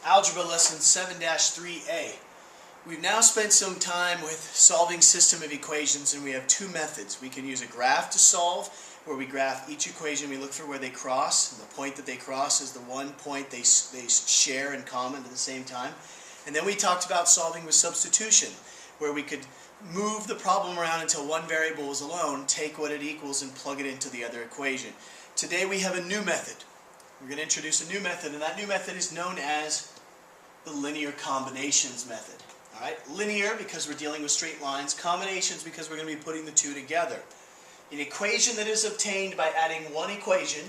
Algebra Lesson 7-3A. We've now spent some time with solving system of equations, and we have two methods. We can use a graph to solve, where we graph each equation, we look for where they cross, and the point that they cross is the one point they share in common at the same time. And then we talked about solving with substitution, where we could move the problem around until one variable was alone, take what it equals, and plug it into the other equation. Today we have a new method. We're going to introduce a new method, and that new method is known as the linear combinations method. Alright, linear because we're dealing with straight lines, combinations because we're going to be putting the two together. An equation that is obtained by adding one equation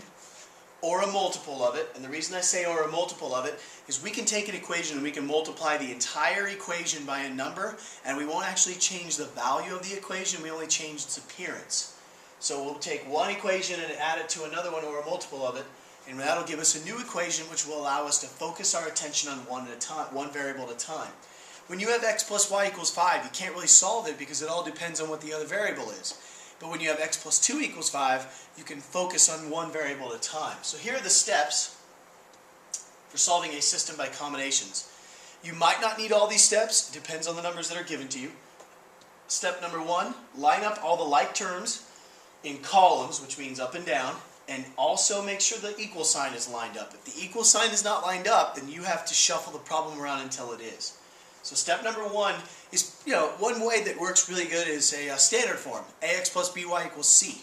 or a multiple of it, and the reason I say or a multiple of it is we can take an equation and we can multiply the entire equation by a number, and we won't actually change the value of the equation, we only change its appearance. So we'll take one equation and add it to another one or a multiple of it, and that'll give us a new equation which will allow us to focus our attention on one variable at a time. When you have x plus y equals 5, you can't really solve it because it all depends on what the other variable is. But when you have x plus 2 equals 5, you can focus on one variable at a time. So here are the steps for solving a system by combinations. You might not need all these steps. It depends on the numbers that are given to you. Step number 1, line up all the like terms in columns, which means up and down, and also make sure the equal sign is lined up. If the equal sign is not lined up, then you have to shuffle the problem around until it is. So step number 1 is, one way that works really good is a standard form. Ax plus by equals c.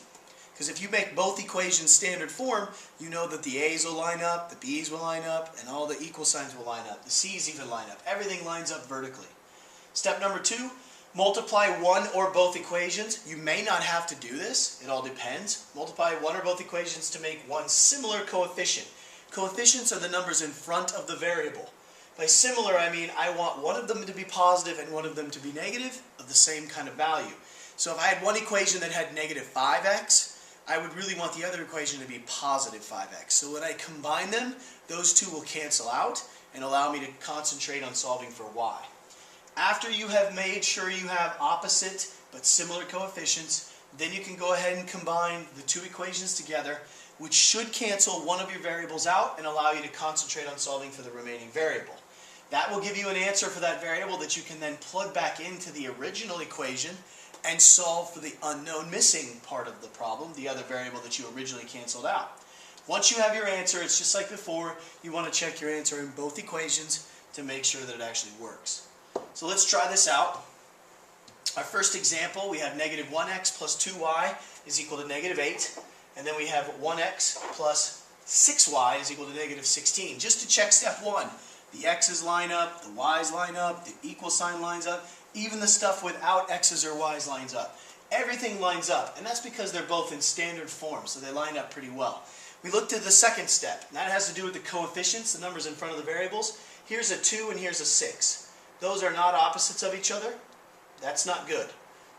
Because if you make both equations standard form, you know that the a's will line up, the b's will line up, and all the equal signs will line up. The c's even line up. Everything lines up vertically. Step number 2, multiply one or both equations. You may not have to do this. It all depends. Multiply one or both equations to make one similar coefficient. Coefficients are the numbers in front of the variable. By similar, I mean I want one of them to be positive and one of them to be negative of the same kind of value. So if I had one equation that had negative 5x, I would really want the other equation to be positive 5x. So when I combine them, those two will cancel out and allow me to concentrate on solving for y. After you have made sure you have opposite but similar coefficients, then you can go ahead and combine the two equations together, which should cancel one of your variables out and allow you to concentrate on solving for the remaining variable. That will give you an answer for that variable that you can then plug back into the original equation and solve for the unknown missing part of the problem, the other variable that you originally canceled out. Once you have your answer, it's just like before, you want to check your answer in both equations to make sure that it actually works. So let's try this out. Our first example, we have negative 1x plus 2y is equal to negative 8. And then we have 1x plus 6y is equal to negative 16. Just to check step 1, the x's line up, the y's line up, the equal sign lines up, even the stuff without x's or y's lines up. Everything lines up, and that's because they're both in standard form, so they line up pretty well. We looked at the second step, and that has to do with the coefficients, the numbers in front of the variables. Here's a 2 and here's a 6. Those are not opposites of each other. That's not good.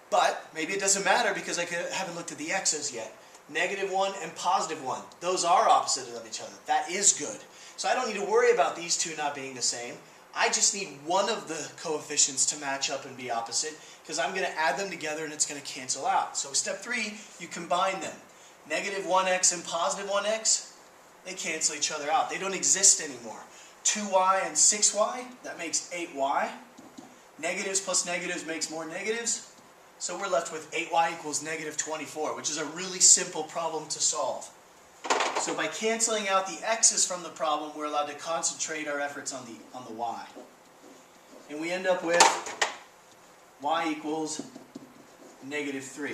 But maybe it doesn't matter because I haven't looked at the x's yet. Negative 1 and positive 1. Those are opposite of each other. That is good. So I don't need to worry about these two not being the same. I just need one of the coefficients to match up and be opposite because I'm going to add them together and it's going to cancel out. So step 3, you combine them. Negative 1x and positive 1x, they cancel each other out. They don't exist anymore. 2y and 6y, that makes 8y. Negatives plus negatives makes more negatives. So we're left with 8y equals negative 24, which is a really simple problem to solve. So by canceling out the x's from the problem, we're allowed to concentrate our efforts on the y. And we end up with y equals negative 3.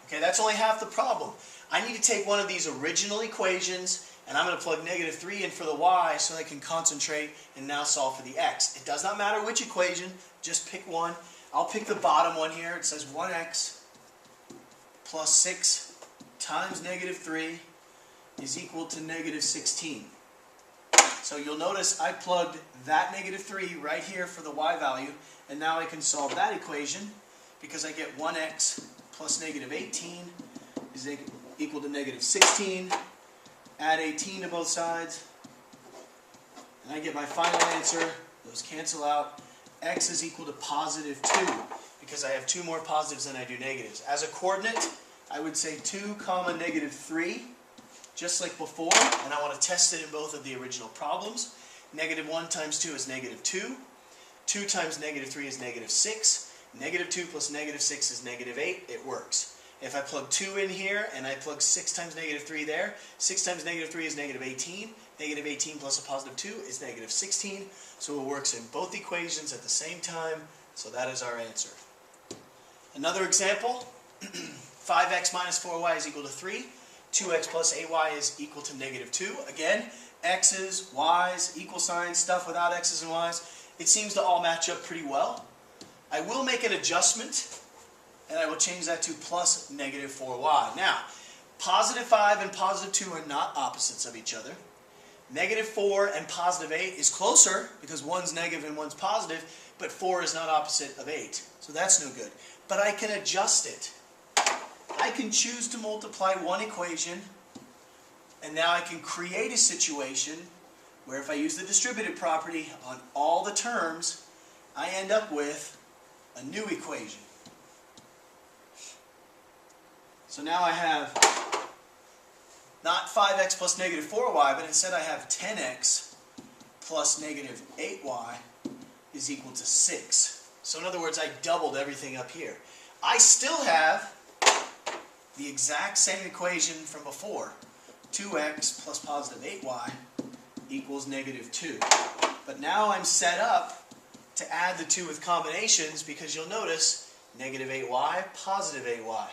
Okay, that's only half the problem. I need to take one of these original equations, and I'm going to plug negative 3 in for the y so I can concentrate and now solve for the x. It does not matter which equation, just pick one. I'll pick the bottom one here. It says 1x plus 6 times negative 3 is equal to negative 16. So you'll notice I plugged that negative 3 right here for the y value, and now I can solve that equation because I get 1x plus negative 18 is equal to negative 16. Add 18 to both sides, and I get my final answer. Those cancel out. X is equal to positive 2 because I have 2 more positives than I do negatives. As a coordinate, I would say 2 comma negative 3, just like before, and I want to test it in both of the original problems. Negative 1 times 2 is negative 2. 2 times negative 3 is negative 6. Negative 2 plus negative 6 is negative 8. It works. If I plug 2 in here and I plug 6 times negative 3 there, 6 times negative 3 is negative 18. Negative 18 plus a positive 2 is negative 16. So it works in both equations at the same time. So that is our answer. Another example, 5x minus 4y is equal to 3. 2x plus 8y is equal to negative 2. Again, x's, y's, equal signs, stuff without x's and y's. It seems to all match up pretty well. I will make an adjustment, and I will change that to plus negative 4y. Now, positive 5 and positive 2 are not opposites of each other. Negative 4 and positive 8 is closer because one's negative and one's positive, but 4 is not opposite of 8. So that's no good. But I can adjust it. I can choose to multiply one equation, and now I can create a situation where if I use the distributive property on all the terms, I end up with a new equation. So now I have not 5x plus negative 4y, but instead I have 10x plus negative 8y is equal to 6. So in other words, I doubled everything up here. I still have the exact same equation from before. 2x plus positive 8y equals negative 2. But now I'm set up to add the two with combinations because you'll notice negative 8y, positive 8y.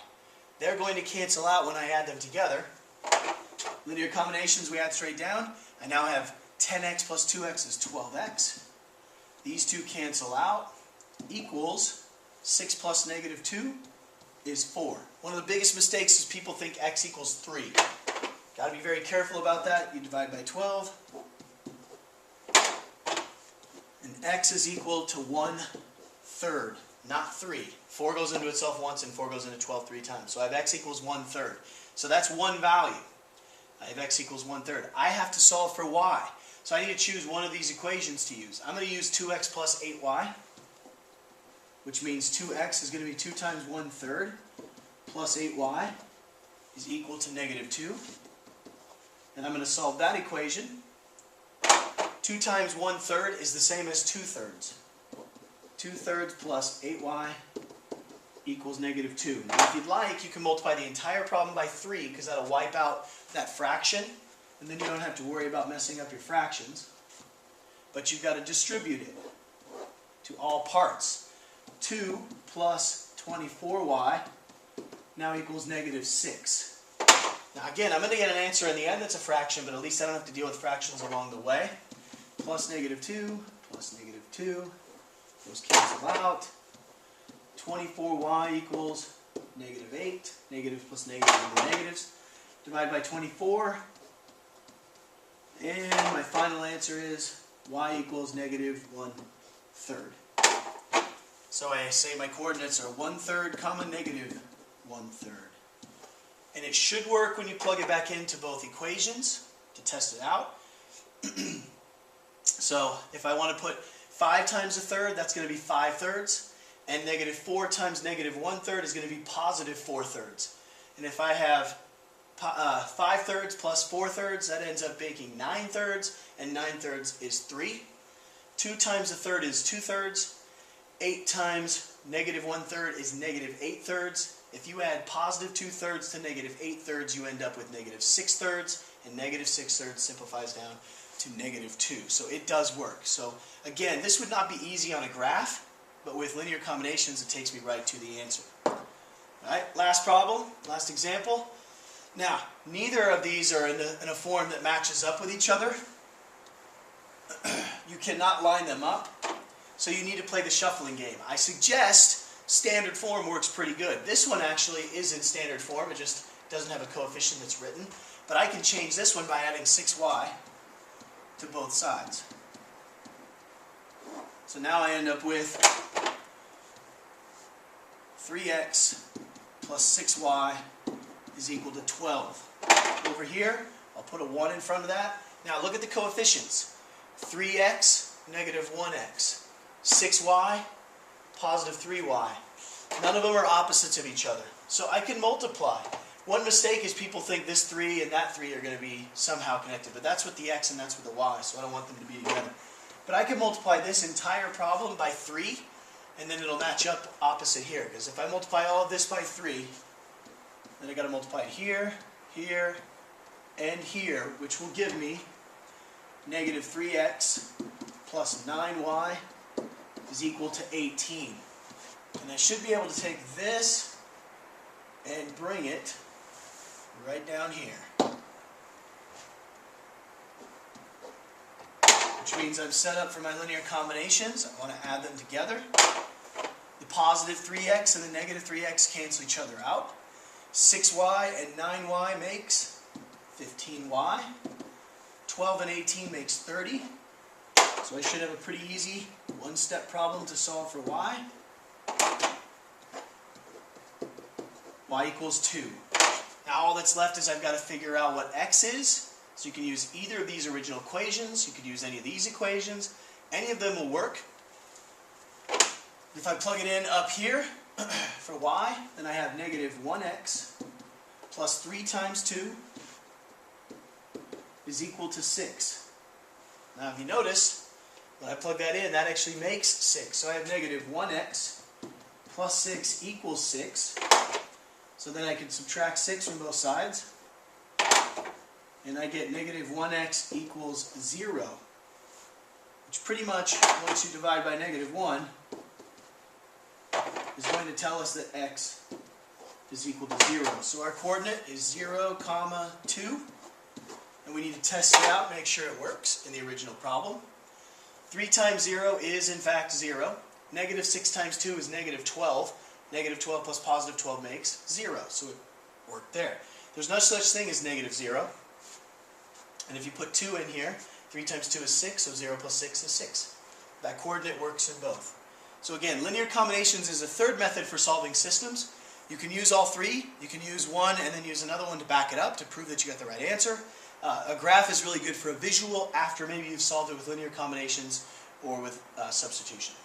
They're going to cancel out when I add them together. Linear combinations we add straight down. I now have 10x plus 2x is 12x. These two cancel out, equals 6 plus negative 2 is 4. One of the biggest mistakes is people think x equals 3. Got to be very careful about that. You divide by 12. And x is equal to 1/3, not 3. 4 goes into itself once and 4 goes into 12 3 times. So I have x equals 1/3. So that's one value. I have x equals 1/3. I have to solve for y. So I need to choose one of these equations to use. I'm going to use 2x plus 8y, which means 2x is going to be 2 times 1/3 plus 8y is equal to negative 2. And I'm going to solve that equation. 2 times 1/3 is the same as 2/3. 2/3 plus 8y equals negative 2. Now if you'd like, you can multiply the entire problem by 3 because that'll wipe out that fraction. And then you don't have to worry about messing up your fractions. But you've got to distribute it to all parts. 2 plus 24y now equals negative 6. Now again, I'm going to get an answer in the end that's a fraction, but at least I don't have to deal with fractions along the way. Plus negative 2, plus negative 2, those cancel out. 24y equals negative 8. Negatives plus negatives equal negatives. Divide by 24. And my final answer is y equals negative 1/3. So I say my coordinates are 1/3 comma negative 1/3. And it should work when you plug it back into both equations to test it out. So if I want to put 5 times 1/3, that's going to be 5/3. And negative 4 times negative 1/3 is going to be positive 4/3. And if I have 5/3 plus 4/3, that ends up making 9/3, and 9/3 is 3. 2 times 1/3 is 2/3. 8 times negative 1/3 is negative 8/3. If you add positive 2/3 to negative 8/3, you end up with negative 6/3, and negative 6/3 simplifies down to negative 2. So it does work. So again, this would not be easy on a graph, but with linear combinations, it takes me right to the answer. All right, last problem, last example. Now, neither of these are in a form that matches up with each other. You cannot line them up, so you need to play the shuffling game. I suggest standard form works pretty good. This one actually is in standard form, it just doesn't have a coefficient that's written. But I can change this one by adding 6y to both sides. So now I end up with 3x plus 6y is equal to 12. Over here, I'll put a 1 in front of that. Now look at the coefficients. 3x, negative 1x. 6y, positive 3y. None of them are opposites of each other. So I can multiply. One mistake is people think this 3 and that 3 are going to be somehow connected, but that's with the x and that's with the y, so I don't want them to be together. But I can multiply this entire problem by 3, and then it'll match up opposite here, because if I multiply all of this by 3, then I got to multiply it here, here, and here, which will give me negative 3x plus 9y is equal to 18. And I should be able to take this and bring it right down here. Which means I'm set up for my linear combinations. I want to add them together. The positive 3x and the negative 3x cancel each other out. 6y and 9y makes 15y. 12 and 18 makes 30. So I should have a pretty easy one-step problem to solve for y. Y equals 2. Now all that's left is I've got to figure out what x is. So you can use either of these original equations. You could use any of these equations. Any of them will work. If I plug it in up here for y, then I have negative 1x plus 3 times 2 is equal to 6. Now if you notice, when I plug that in, that actually makes 6. So I have negative 1x plus 6 equals 6. So then I can subtract 6 from both sides. And I get negative 1x equals 0. Which pretty much, once you divide by negative 1, is going to tell us that x is equal to 0. So our coordinate is 0, 2. And we need to test it out, make sure it works in the original problem. 3 times 0 is in fact 0. Negative 6 times 2 is negative 12. Negative 12 plus positive 12 makes 0. So it worked there. There's no such thing as negative 0. And if you put 2 in here, 3 times 2 is 6, so 0 plus 6 is 6. That coordinate works in both. So again, linear combinations is a third method for solving systems. You can use all 3. You can use one and then use another one to back it up to prove that you got the right answer. A graph is really good for a visual after maybe you've solved it with linear combinations or with substitution.